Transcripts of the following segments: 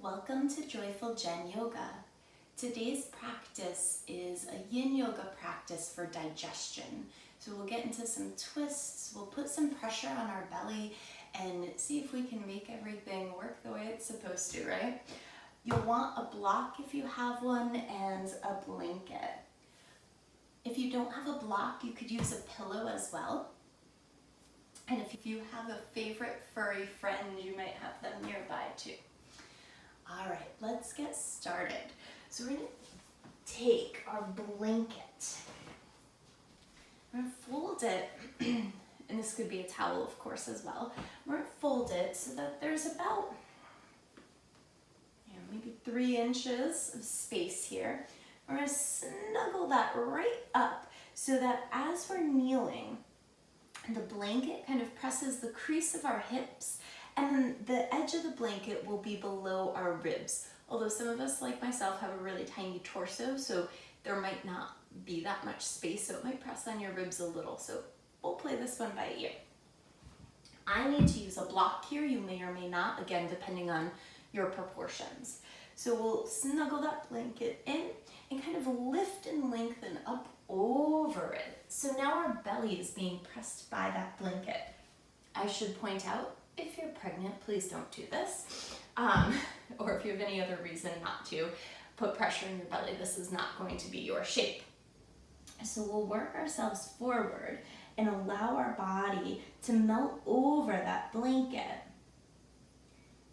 Welcome to Joyful Jen Yoga. Today's practice is a yin yoga practice for digestion. So we'll get into some twists, we'll put some pressure on our belly and see if we can make everything work the way it's supposed to, right? You'll want a block if you have one and a blanket. If you don't have a block, you could use a pillow as well. And if you have a favorite furry friend, you might have them nearby too. All right, let's get started. So we're gonna take our blanket. We're gonna fold it, and this could be a towel, of course, as well. We're gonna fold it so that there's about maybe 3 inches of space here. We're gonna snuggle that right up so that as we're kneeling, the blanket kind of presses the crease of our hips, and then the edge of the blanket will be below our ribs. Although some of us, like myself, have a really tiny torso, so there might not be that much space, so it might press on your ribs a little. So we'll play this one by ear. I need to use a block here. You may or may not, again, depending on your proportions. So we'll snuggle that blanket in and kind of lift and lengthen up over it. So now our belly is being pressed by that blanket. I should point out, if you're pregnant, please don't do this. Or if you have any other reason not to put pressure in your belly, this is not going to be your shape. So we'll work ourselves forward and allow our body to melt over that blanket.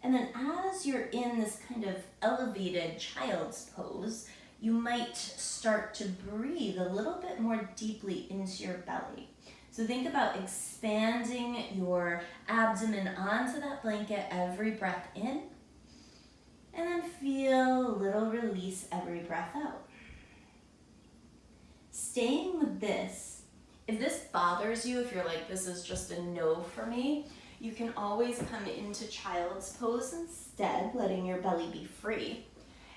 And then as you're in this kind of elevated child's pose, you might start to breathe a little bit more deeply into your belly. So think about expanding your abdomen onto that blanket every breath in, and then feel a little release every breath out. Staying with this, if this bothers you, if you're like, this is just a no for me, you can always come into child's pose instead, letting your belly be free.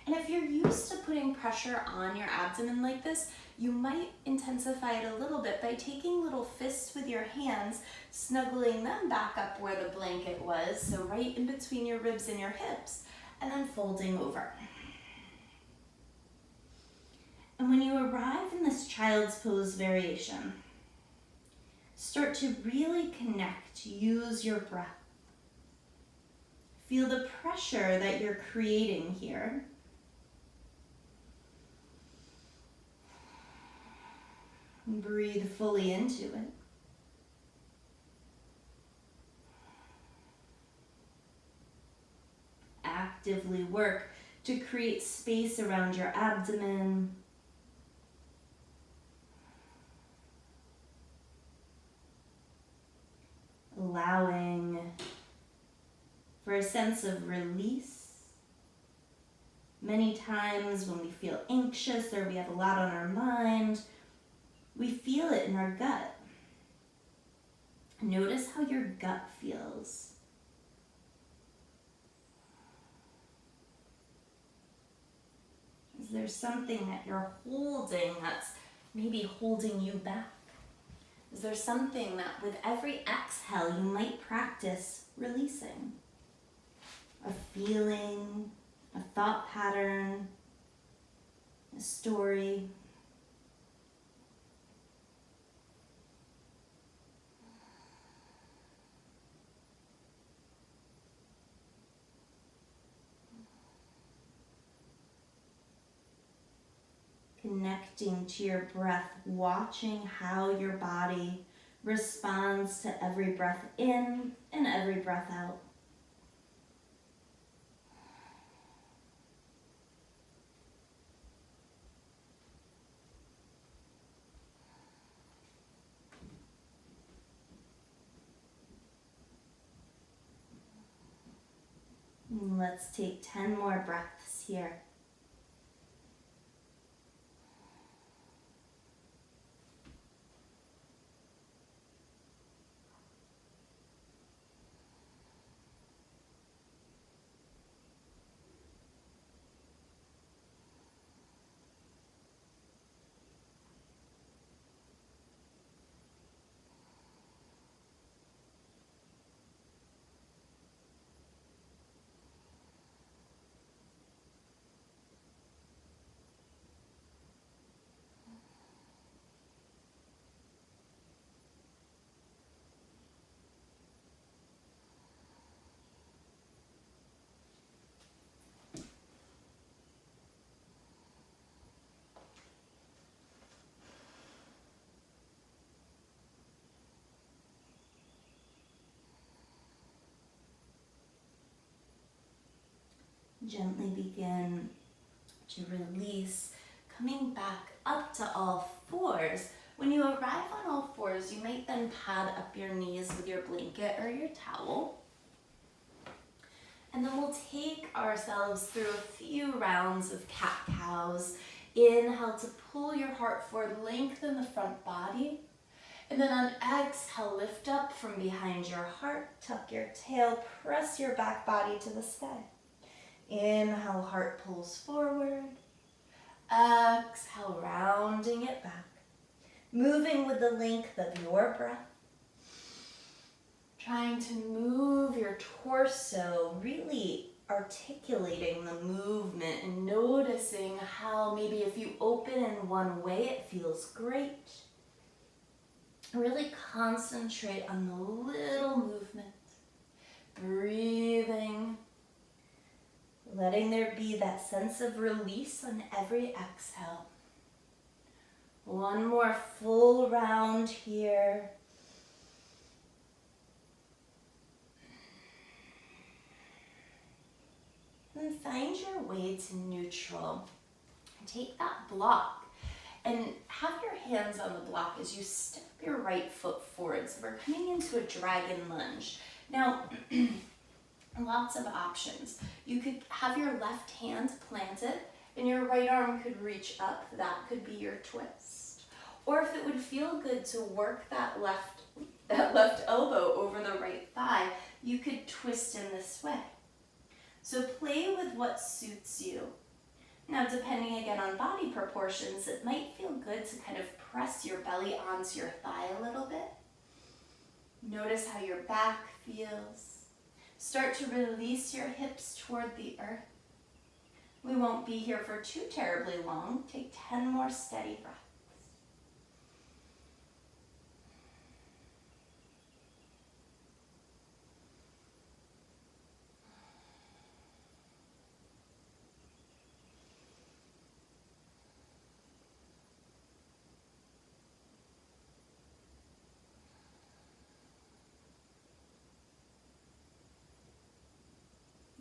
And if you're used to putting pressure on your abdomen like this, you might intensify it a little bit by taking little fists with your hands, snuggling them back up where the blanket was, so right in between your ribs and your hips, and then folding over. And when you arrive in this child's pose variation, start to really connect, use your breath. Feel the pressure that you're creating here. Breathe fully into it. Actively work to create space around your abdomen. Allowing for a sense of release. Many times when we feel anxious or we have a lot on our mind, we feel it in our gut. Notice how your gut feels. Is there something that you're holding that's maybe holding you back? Is there something that with every exhale you might practice releasing? A feeling, a thought pattern, a story. Connecting to your breath, watching how your body responds to every breath in and every breath out. And let's take 10 more breaths here. Gently begin to release, coming back up to all fours. When you arrive on all fours, you might then pad up your knees with your blanket or your towel. And then we'll take ourselves through a few rounds of cat-cows. Inhale to pull your heart forward, lengthen the front body. And then on exhale, lift up from behind your heart, tuck your tail, press your back body to the sky. Inhale, heart pulls forward. Exhale, rounding it back. Moving with the length of your breath. Trying to move your torso, really articulating the movement and noticing how maybe if you open in one way, it feels great. Really concentrate on the little movement. Breathing. Letting there be that sense of release on every exhale. One more full round here. And find your way to neutral. Take that block and have your hands on the block as you step your right foot forward. So we're coming into a dragon lunge. Now, lots of options. You could have your left hand planted and your right arm could reach up. That could be your twist. Or if it would feel good to work that left elbow over the right thigh, you could twist in this way. So play with what suits you. Now, depending again on body proportions, it might feel good to kind of press your belly onto your thigh a little bit. Notice how your back feels. Start to release your hips toward the earth. We won't be here for too terribly long. Take 10 more steady breaths.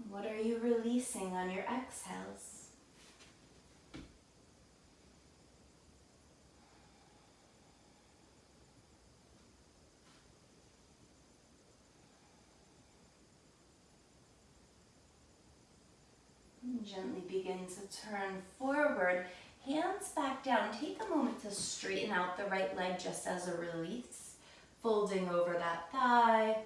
What are you releasing on your exhales? And gently begin to turn forward, hands back down. Take a moment to straighten out the right leg just as a release, folding over that thigh.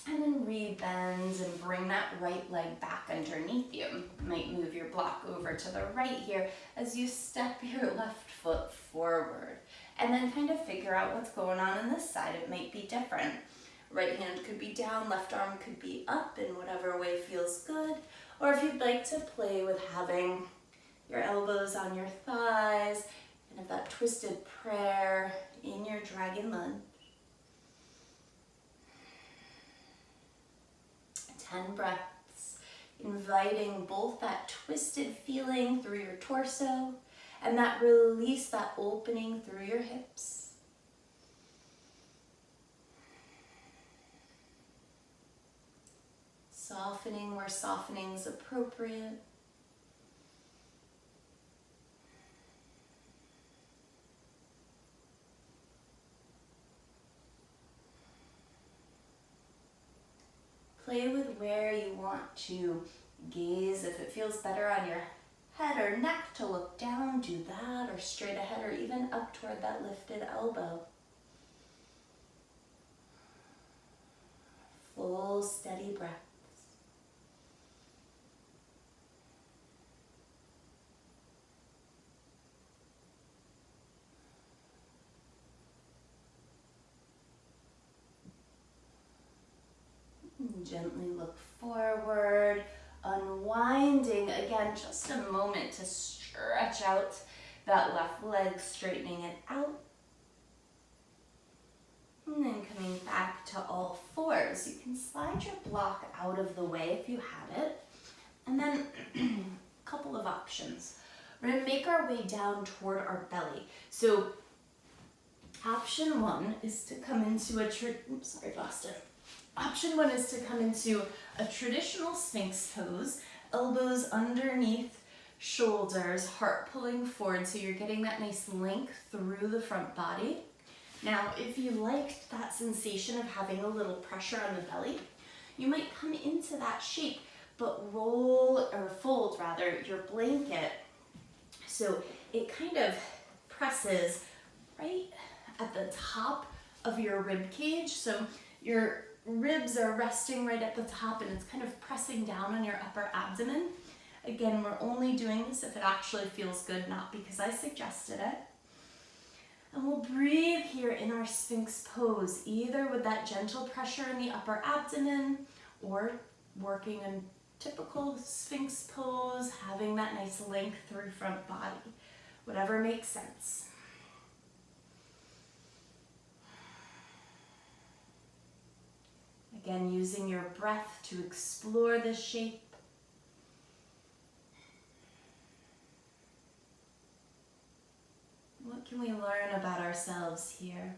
And then rebend and bring that right leg back underneath you. You might move your block over to the right here as you step your left foot forward. And then kind of figure out what's going on this side. It might be different. Right hand could be down, left arm could be up in whatever way feels good. Or if you'd like to play with having your elbows on your thighs, and have that twisted prayer in your dragon lunge. 10 breaths, inviting both that twisted feeling through your torso and that release, that opening through your hips. Softening where softening is appropriate. Play with where you want to gaze. If it feels better on your head or neck to look down, do that, or straight ahead, or even up toward that lifted elbow. Full, steady breaths. Gently look forward, unwinding. Again, just a moment to stretch out that left leg, straightening it out. And then coming back to all fours. You can slide your block out of the way if you had it. And then a couple of options. We're going to make our way down toward our belly. So option one is to come into a, sorry, Boston. Option one is to come into a traditional Sphinx pose, elbows underneath shoulders, heart pulling forward, so you're getting that nice length through the front body. Now, if you liked that sensation of having a little pressure on the belly, you might come into that shape, but roll, or fold rather, your blanket so it kind of presses right at the top of your rib cage. So your ribs are resting right at the top and it's kind of pressing down on your upper abdomen. Again, we're only doing this if it actually feels good, not because I suggested it. And we'll breathe here in our Sphinx pose, either with that gentle pressure in the upper abdomen or working in typical Sphinx pose, having that nice length through front body, whatever makes sense. Again, using your breath to explore this shape. What can we learn about ourselves here?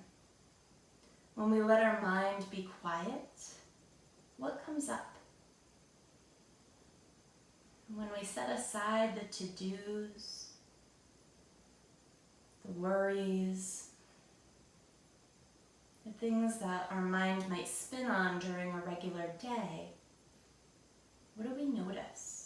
When we let our mind be quiet, what comes up? When we set aside the to-dos, the worries, the things that our mind might spin on during a regular day, what do we notice?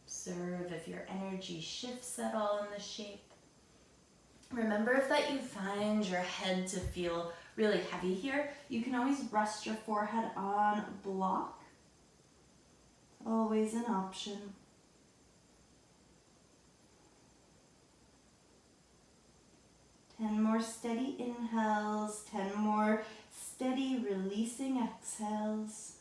Observe if your energy shifts at all in the shape. Remember, if that you find your head to feel really heavy here, you can always rest your forehead on a block. It's always an option. Ten more steady inhales, 10 more steady releasing exhales.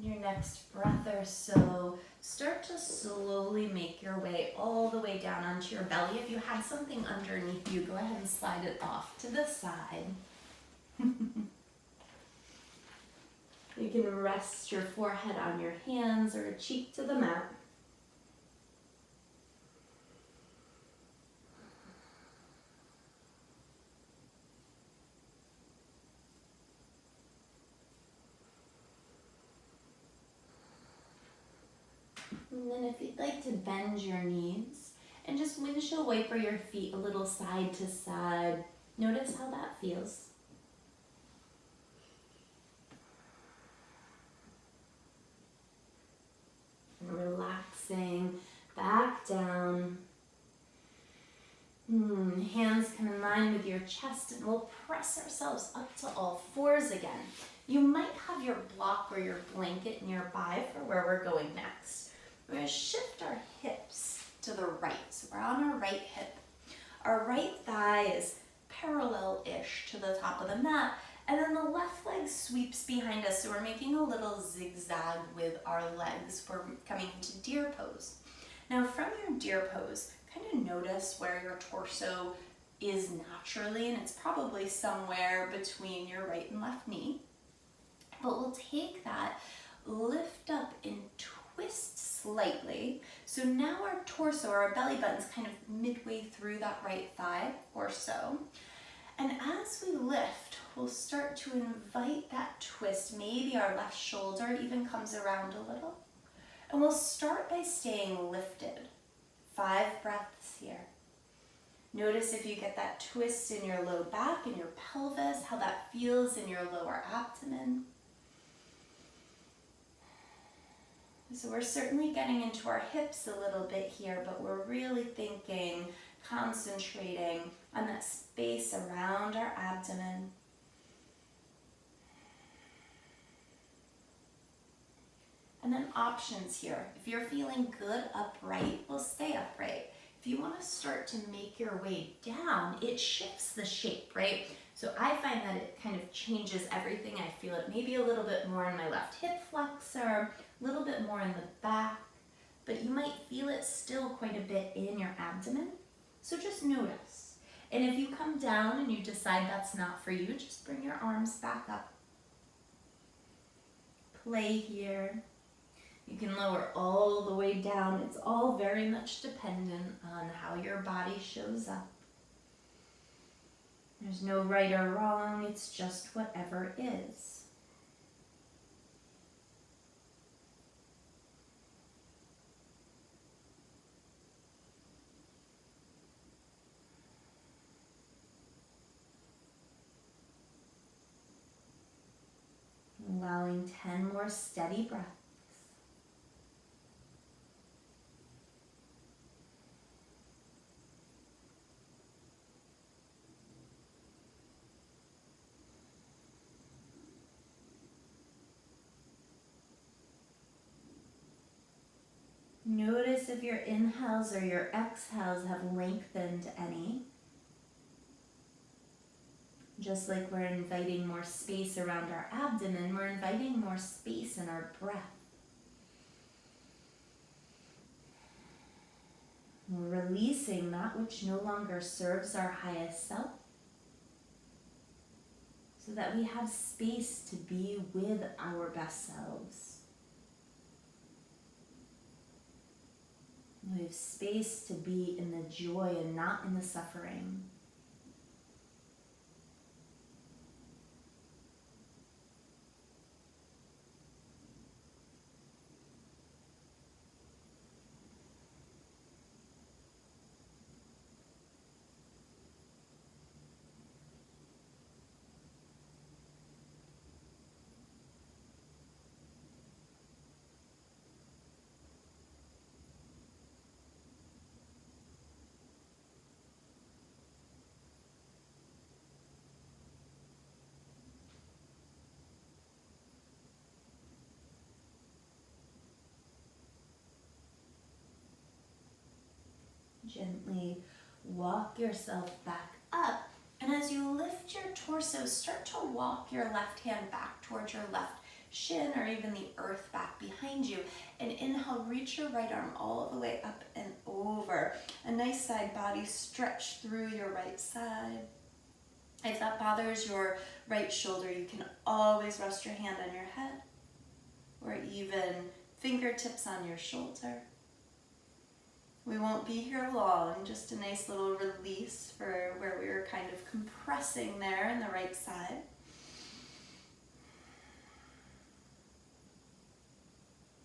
Your next breath or so, start to slowly make your way all the way down onto your belly. If you had something underneath you, go ahead and slide it off to the side. You can rest your forehead on your hands or a cheek to the mat. And then if you'd like to bend your knees and just windshield wiper your feet a little side to side, notice how that feels. And relaxing back down. Hands come in line with your chest and we'll press ourselves up to all fours again. You might have your block or your blanket nearby for where we're going next. We're going to shift our hips to the right. So we're on our right hip. Our right thigh is parallel-ish to the top of the mat, and then the left leg sweeps behind us. So we're making a little zigzag with our legs. We're coming into deer pose. Now from your deer pose, kind of notice where your torso is naturally, and it's probably somewhere between your right and left knee. But we'll take that, lift up and twist slightly. So now our torso, or our belly button's kind of midway through that right thigh or so. And as we lift, we'll start to invite that twist. Maybe our left shoulder even comes around a little. And we'll start by staying lifted. 5 breaths here. Notice if you get that twist in your low back and your pelvis, how that feels in your lower abdomen. So we're certainly getting into our hips a little bit here, but we're really thinking, concentrating on that space around our abdomen. And then options here. If you're feeling good upright, we'll stay upright. If you want to start to make your way down, it shifts the shape, right? So I find that it kind of changes everything. I feel it maybe a little bit more in my left hip flexor, a little bit more in the back, but you might feel it still quite a bit in your abdomen. So just notice. And if you come down and you decide that's not for you, just bring your arms back up. Play here. You can lower all the way down. It's all very much dependent on how your body shows up. There's no right or wrong, it's just whatever is. Allowing 10 more steady breaths. Notice if your inhales or your exhales have lengthened any. Just like we're inviting more space around our abdomen, we're inviting more space in our breath. We're releasing that which no longer serves our highest self, so that we have space to be with our best selves. We have space to be in the joy and not in the suffering. Gently walk yourself back up. And as you lift your torso, start to walk your left hand back towards your left shin or even the earth back behind you. And inhale, reach your right arm all the way up and over. A nice side body stretch through your right side. If that bothers your right shoulder, you can always rest your hand on your head or even fingertips on your shoulder. We won't be here long, just a nice little release for where we were kind of compressing there in the right side.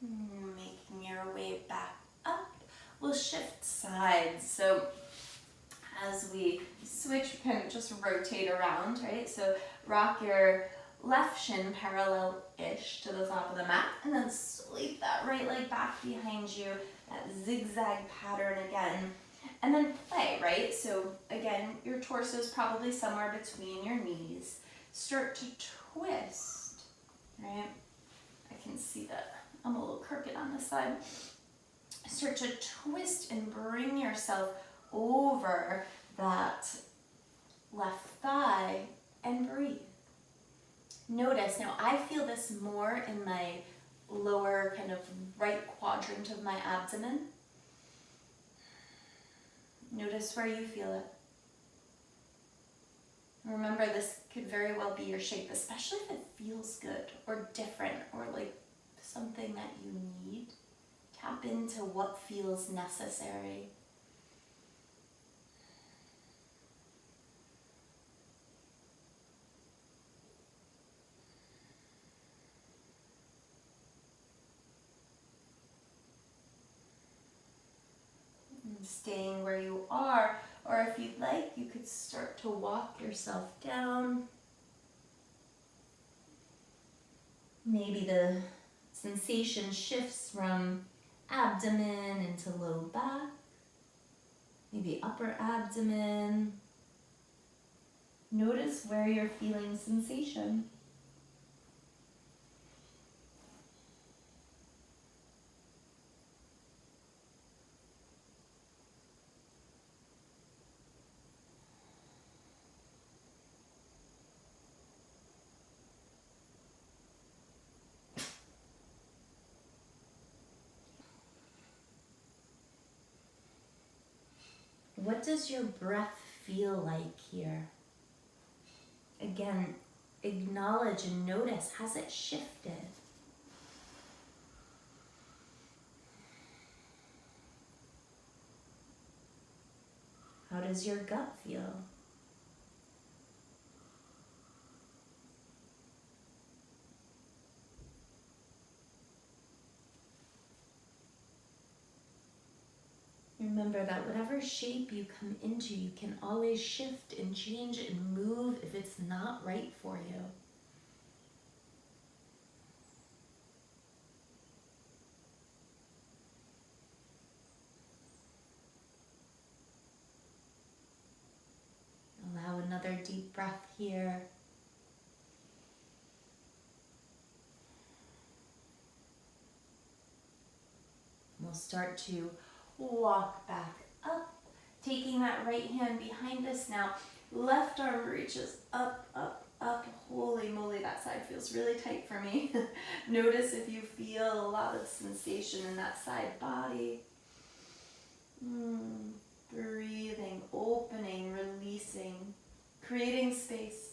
Making your way back up, we'll shift sides. So as we switch, we can just rotate around, right? So rock your left shin parallel-ish to the top of the mat, and then sweep that right leg back behind you, that zigzag pattern again, and then play, right? So again, your torso is probably somewhere between your knees. Start to twist, right? I can see that I'm a little crooked on this side. Start to twist and bring yourself over that left thigh and breathe. Notice, now I feel this more in my lower kind of right quadrant of my abdomen. Notice where you feel it. Remember, this could very well be your shape, especially if it feels good or different or like something that you need. Tap into what feels necessary. And staying where you are, or if you'd like, you could start to walk yourself down. Maybe the sensation shifts from abdomen into low back, maybe upper abdomen. Notice where you're feeling sensation. What does your breath feel like here? Again, acknowledge and notice, has it shifted? How does your gut feel? Remember that whatever shape you come into, you can always shift and change and move if it's not right for you. Allow another deep breath here. We'll start to walk back up, taking that right hand behind us now. Left arm reaches up, up, up. Holy moly, that side feels really tight for me. Notice if you feel a lot of sensation in that side body. Breathing, opening, releasing, creating space.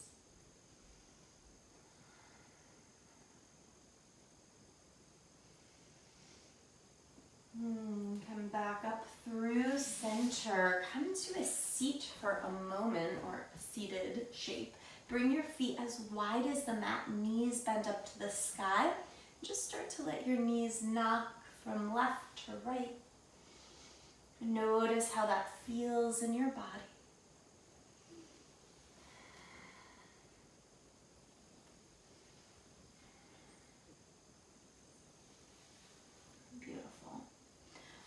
Come back up through center. Come to a seat for a moment, or a seated shape. Bring your feet as wide as the mat, knees bent up to the sky. Just start to let your knees knock from left to right. Notice how that feels in your body. Beautiful.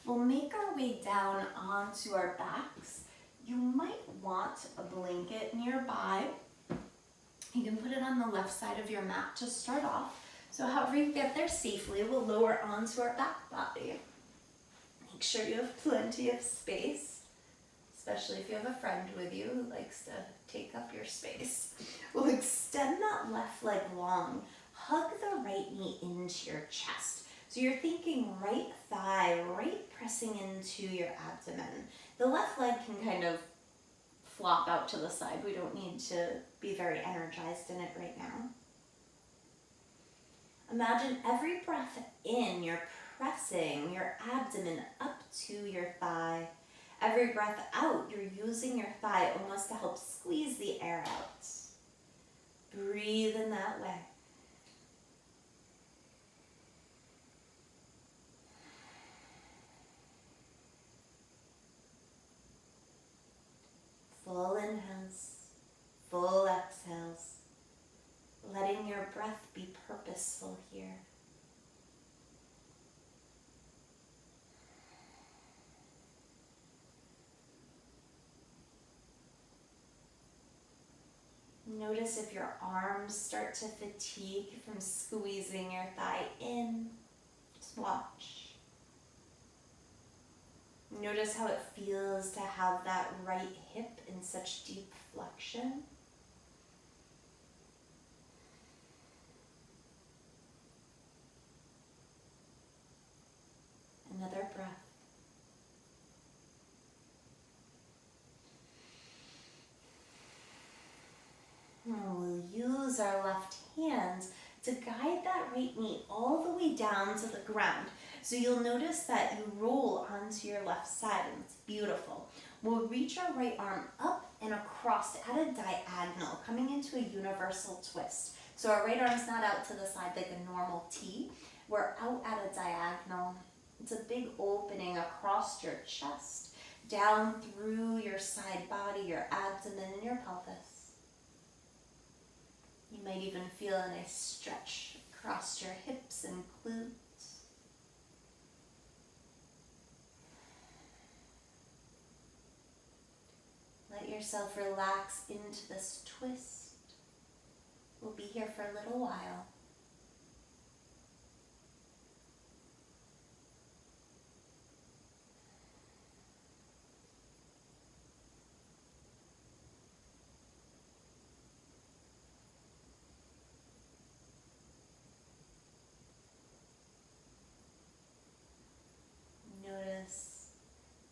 We'll make our way down onto our backs. You might want a blanket nearby. You can put it on the left side of your mat to start off. So however you get there safely, we'll lower onto our back body. Make sure you have plenty of space, especially if you have a friend with you who likes to take up your space. We'll extend that left leg long. Hug the right knee into your chest. So you're thinking right thigh, right pressing into your abdomen. The left leg can kind of flop out to the side. We don't need to be very energized in it right now. Imagine every breath in, you're pressing your abdomen up to your thigh. Every breath out, you're using your thigh almost to help squeeze the air out. Breathe in that way. Full inhales, full exhales, letting your breath be purposeful here. Notice if your arms start to fatigue from squeezing your thigh in. Just watch. Notice how it feels to have that right hip in such deep flexion. Another breath. use our left hand to guide that right knee all the way down to the ground. So you'll notice that you roll onto your left side, and it's beautiful. We'll reach our right arm up and across at a diagonal, coming into a universal twist. So our right arm's not out to the side like a normal T. We're out at a diagonal. It's a big opening across your chest, down through your side body, your abdomen, and your pelvis. You might even feel a nice stretch across your hips and glutes. Let yourself relax into this twist. We'll be here for a little while. Notice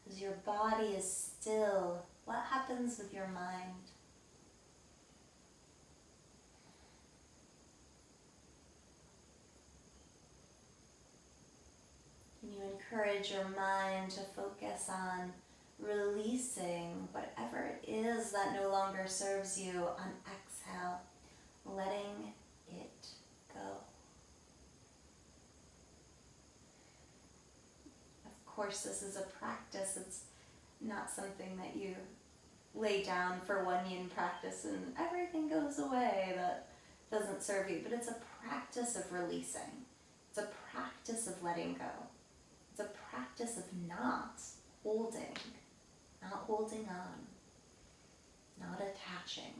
as your body is still, what happens with your mind? Can you encourage your mind to focus on releasing whatever it is that no longer serves you on exhale, letting it go? Of course, this is a practice. It's not something that you lay down for one yin practice and everything goes away that doesn't serve you, but it's a practice of releasing. It's a practice of letting go. It's a practice of not holding on, not attaching.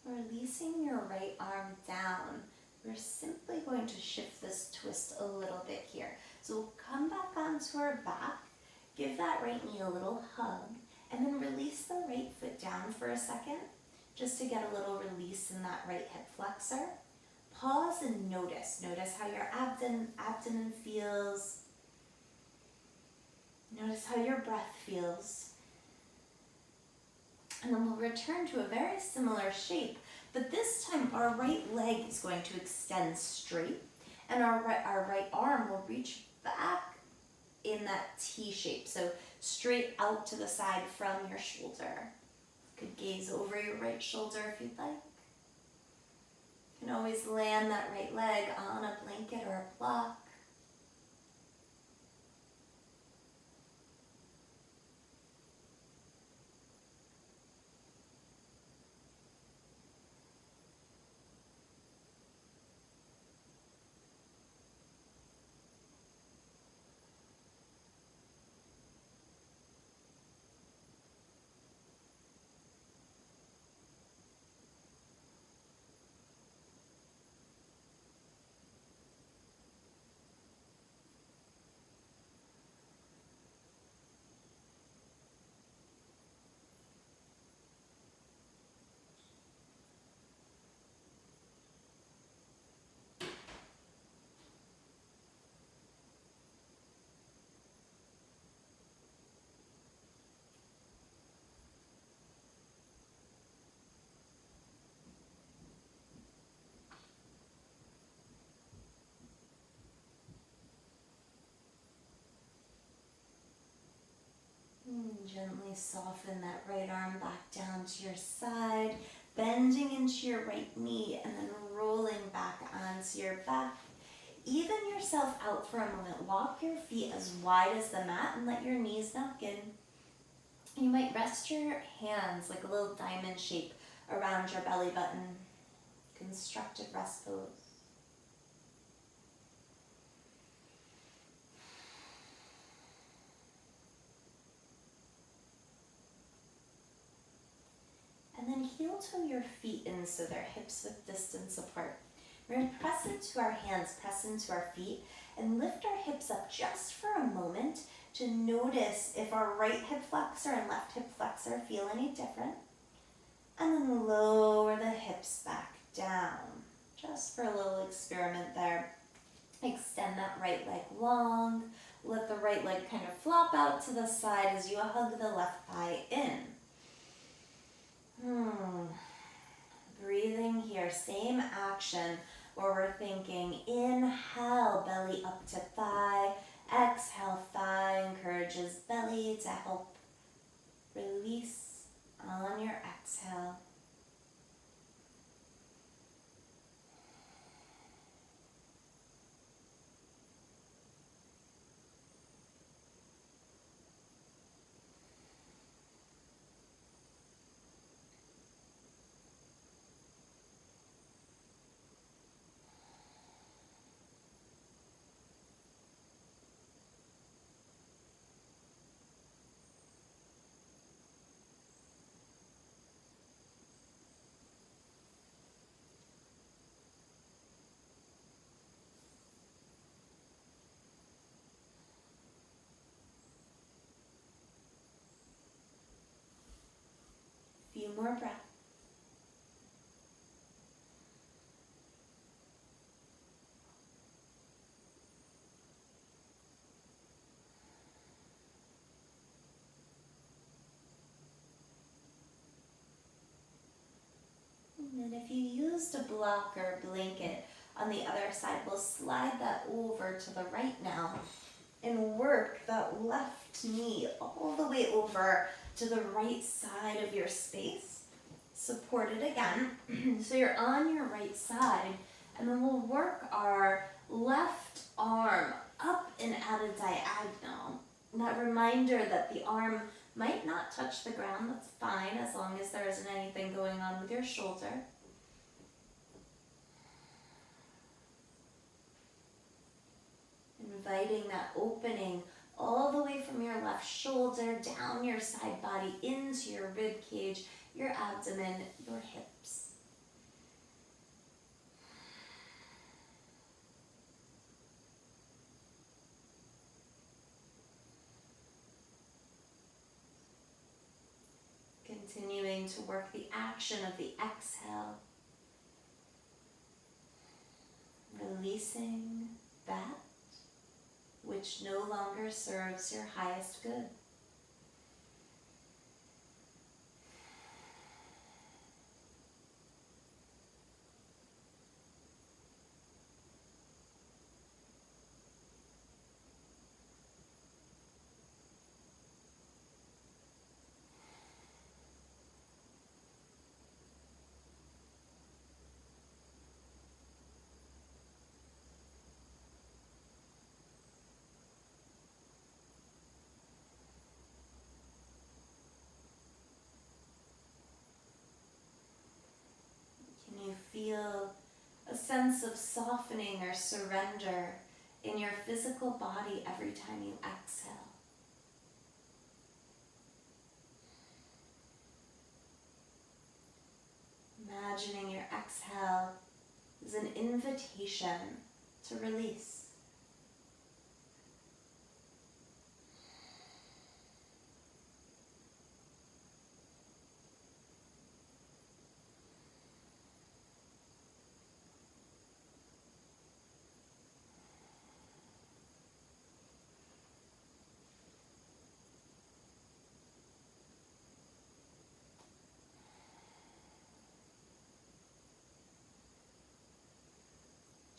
Releasing your right arm down, we're simply going to shift this twist a little bit here. So we'll come back onto our back, give that right knee a little hug, and then release the right foot down for a second, just to get a little release in that right hip flexor. Pause and notice. Notice how your abdomen feels. Notice how your breath feels. And then we'll return to a very similar shape, but this time our right leg is going to extend straight, and our right arm will reach back in that T shape, so straight out to the side from your shoulder. You could gaze over your right shoulder if you'd like. You can always land that right leg on a blanket or a block. Gently soften that right arm back down to your side, bending into your right knee and then rolling back onto your back. Even yourself out for a moment. Walk your feet as wide as the mat and let your knees knock in. You might rest your hands like a little diamond shape around your belly button. Constructive rest pose. And then heel toe your feet in so they're hips width distance apart. We're going to press into our hands, press into our feet, and lift our hips up just for a moment to notice if our right hip flexor and left hip flexor feel any different. And then lower the hips back down, just for a little experiment there. Extend that right leg long. Let the right leg kind of flop out to the side as you hug the left thigh in. Breathing here, same action where we're thinking inhale, belly up to thigh. Exhale, thigh encourages belly to help release on your exhale. Few more breaths. And if you used a block or a blanket on the other side, we'll slide that over to the right now and work that left knee all the way over to the right side of your space. Support it again. So you're on your right side, and then we'll work our left arm up and at a diagonal. And that reminder that the arm might not touch the ground, that's fine as long as there isn't anything going on with your shoulder. Inviting that opening all the way from your left shoulder, down your side body, into your rib cage, your abdomen, your hips. Continuing to work the action of the exhale. Releasing that which no longer serves your highest good. You feel a sense of softening or surrender in your physical body every time you exhale. Imagining your exhale is an invitation to release.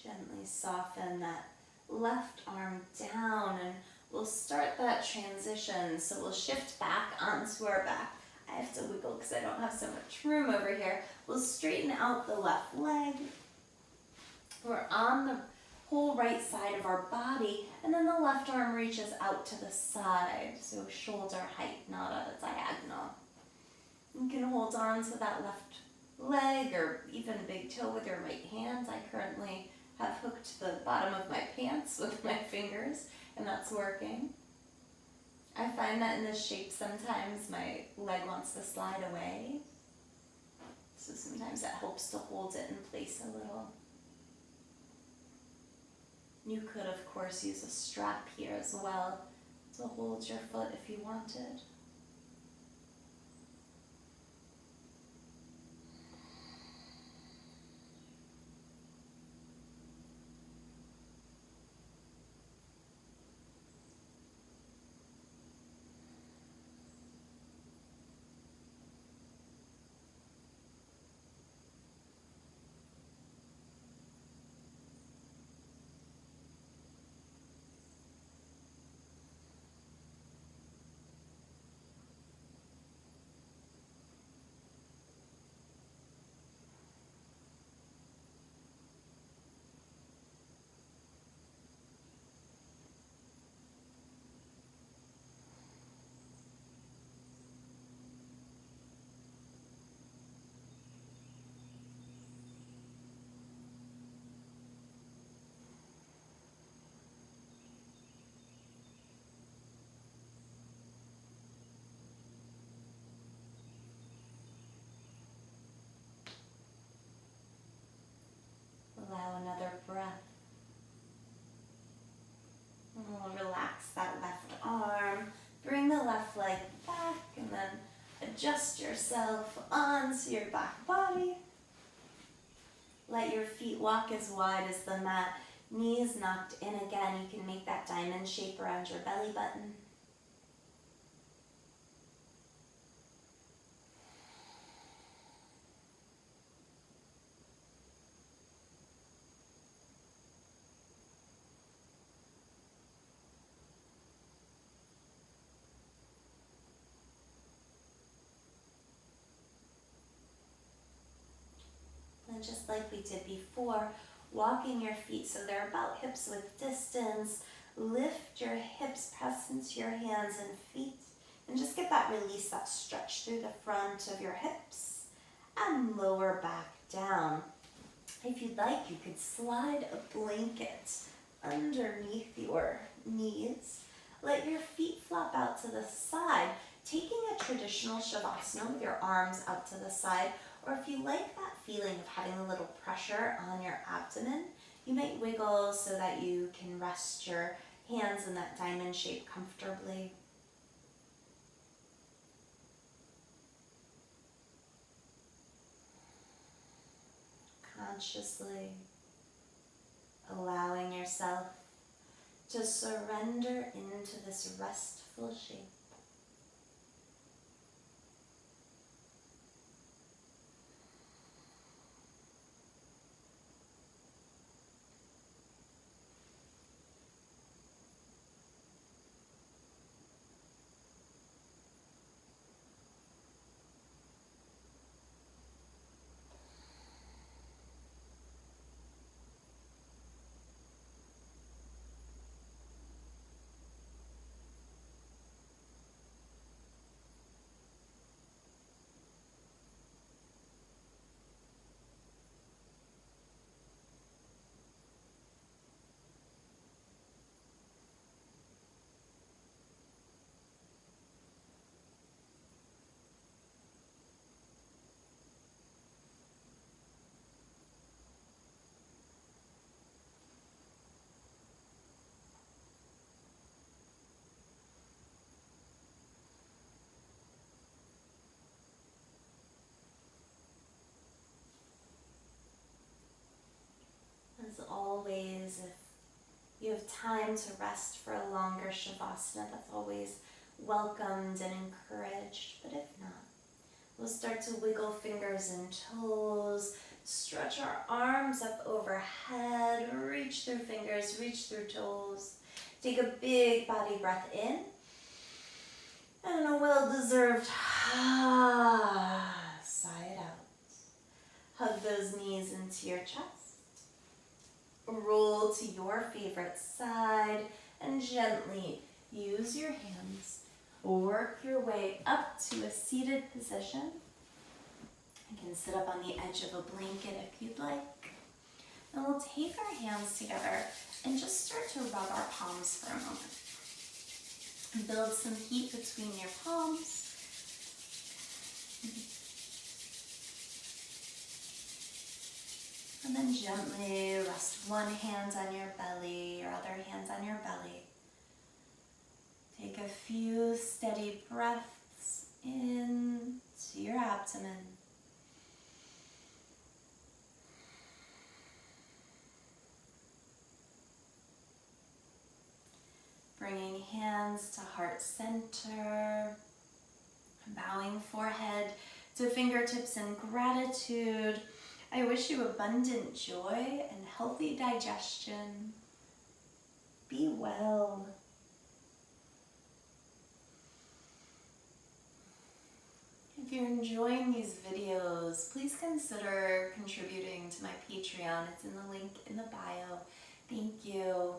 Gently soften that left arm down, and we'll start that transition. So we'll shift back onto our back. I have to wiggle because I don't have so much room over here. We'll straighten out the left leg. We're on the whole right side of our body, and then the left arm reaches out to the side, so shoulder height, not a hold on to that left leg or even big toe with your right hand. I currently have hooked the bottom of my pants with my fingers, and that's working. I find that in this shape sometimes my leg wants to slide away, so sometimes it helps to hold it in place a little. You could, of course, use a strap here as well to hold your foot if you wanted. Allow another breath. And we'll relax that left arm. Bring the left leg back and then adjust yourself onto your back body. Let your feet walk as wide as the mat. Knees knocked in again. You can make that diamond shape around your belly button. And just like we did before, walking your feet so they're about hips width distance. Lift your hips, press into your hands and feet, and just get that release, that stretch through the front of your hips, and lower back down. If you'd like, you could slide a blanket underneath your knees. Let your feet flop out to the side, taking a traditional Shavasana with your arms out to the side. Or if you like that feeling of having a little pressure on your abdomen, you might wiggle so that you can rest your hands in that diamond shape comfortably. Consciously allowing yourself to surrender into this restful shape. As always, if you have time to rest for a longer Shavasana, that's always welcomed and encouraged. But if not, we'll start to wiggle fingers and toes, stretch our arms up overhead, reach through fingers, reach through toes. Take a big body breath in, and a well-deserved sigh it out. Hug those knees into your chest. Roll to your favorite side and gently use your hands. Work your way up to a seated position. You can sit up on the edge of a blanket if you'd like. And we'll take our hands together and just start to rub our palms for a moment. And build some heat between your palms. And then gently rest one hand on your belly, your other hand on your belly. Take a few steady breaths into your abdomen. Bringing hands to heart center, bowing forehead to fingertips in gratitude. I wish you abundant joy and healthy digestion. Be well. If you're enjoying these videos, please consider contributing to my Patreon. It's in the link in the bio. Thank you.